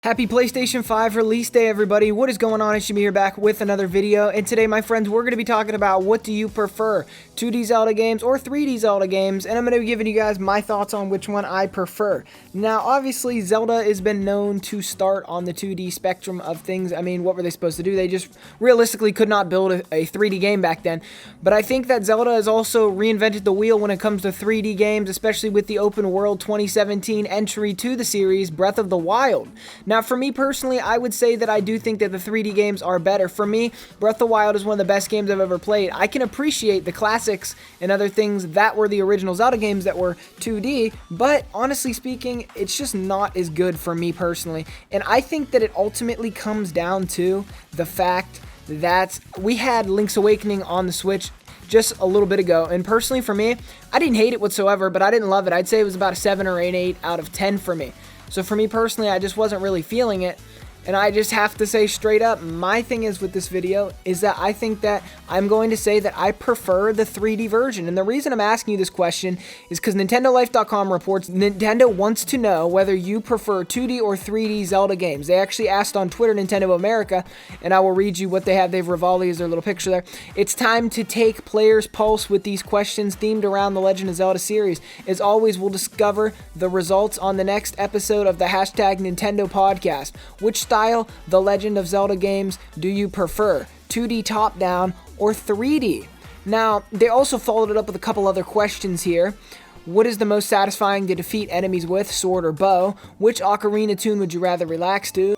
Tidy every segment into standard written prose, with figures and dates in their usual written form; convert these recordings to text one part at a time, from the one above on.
Happy PlayStation 5 release day, everybody. What is going on? It's Jimmie here back with another video. And today, my friends, we're going to be talking about what do you prefer, 2D Zelda games or 3D Zelda games. And I'm going to be giving you guys my thoughts on which one I prefer. Now, obviously, Zelda has been known to start on the 2D spectrum of things. I mean, what were they supposed to do? They just realistically could not build a 3D game back then. But I think that Zelda has also reinvented the wheel when it comes to 3D games, especially with the open world 2017 entry to the series, Breath of the Wild. Now, for me personally, I would say that I do think that the 3D games are better. For me, Breath of the Wild is one of the best games I've ever played. I can appreciate the classics and other things that were the original Zelda games that were 2D, but honestly speaking, it's just not as good for me personally. And I think that it ultimately comes down to the fact that we had Link's Awakening on the Switch just a little bit ago, and personally for me, I didn't hate it whatsoever, but I didn't love it. I'd say it was about a 7 or an 8 out of 10 for me. So for me personally, I just wasn't really feeling it. And I just have to say straight up, my thing is with this video is that I think that I'm going to say that I prefer the 3D version. And the reason I'm asking you this question is because NintendoLife.com reports Nintendo wants to know whether you prefer 2D or 3D Zelda games. They actually asked on Twitter, Nintendo of America, and I will read you what they have. They've Rivali as their little picture there. It's time to take players' pulse with these questions themed around the Legend of Zelda series. As always, we'll discover the results on the next episode of the hashtag Nintendo podcast. Which style, The Legend of Zelda games, do you prefer? 2D top-down or 3D? Now, they also followed it up with a couple other questions here. What is the most satisfying to defeat enemies with, sword or bow? Which ocarina tune would you rather relax to?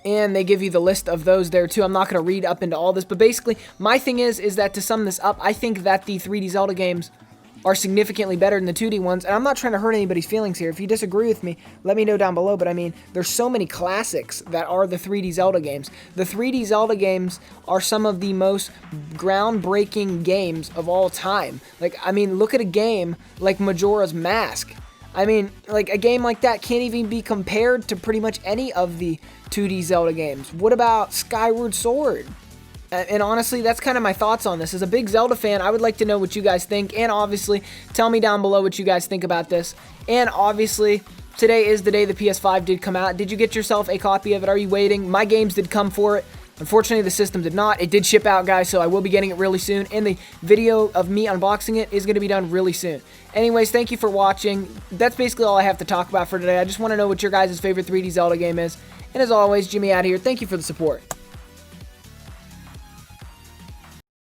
And they give you the list of those there too. I'm not going to read up into all this, but basically, my thing is that to sum this up, I think that the 3D Zelda games are significantly better than the 2D ones, and I'm not trying to hurt anybody's feelings here. If you disagree with me, let me know down below, but I mean, there's so many classics that are the 3D Zelda games. The 3D Zelda games are some of the most groundbreaking games of all time. Like, I mean, look at a game like Majora's Mask. I mean, like, a game like that can't even be compared to pretty much any of the 2D Zelda games. What about Skyward Sword? And honestly, that's kind of my thoughts on this. As a big Zelda fan, I would like to know what you guys think. And obviously, tell me down below what you guys think about this. And obviously, today is the day the PS5 did come out. Did you get yourself a copy of it? Are you waiting? My games did come for it. Unfortunately, the system did not. It did ship out, guys, so I will be getting it really soon. And the video of me unboxing it is going to be done really soon. Anyways, thank you for watching. That's basically all I have to talk about for today. I just want to know what your guys' favorite 3D Zelda game is. And as always, Jimmie out here. Thank you for the support.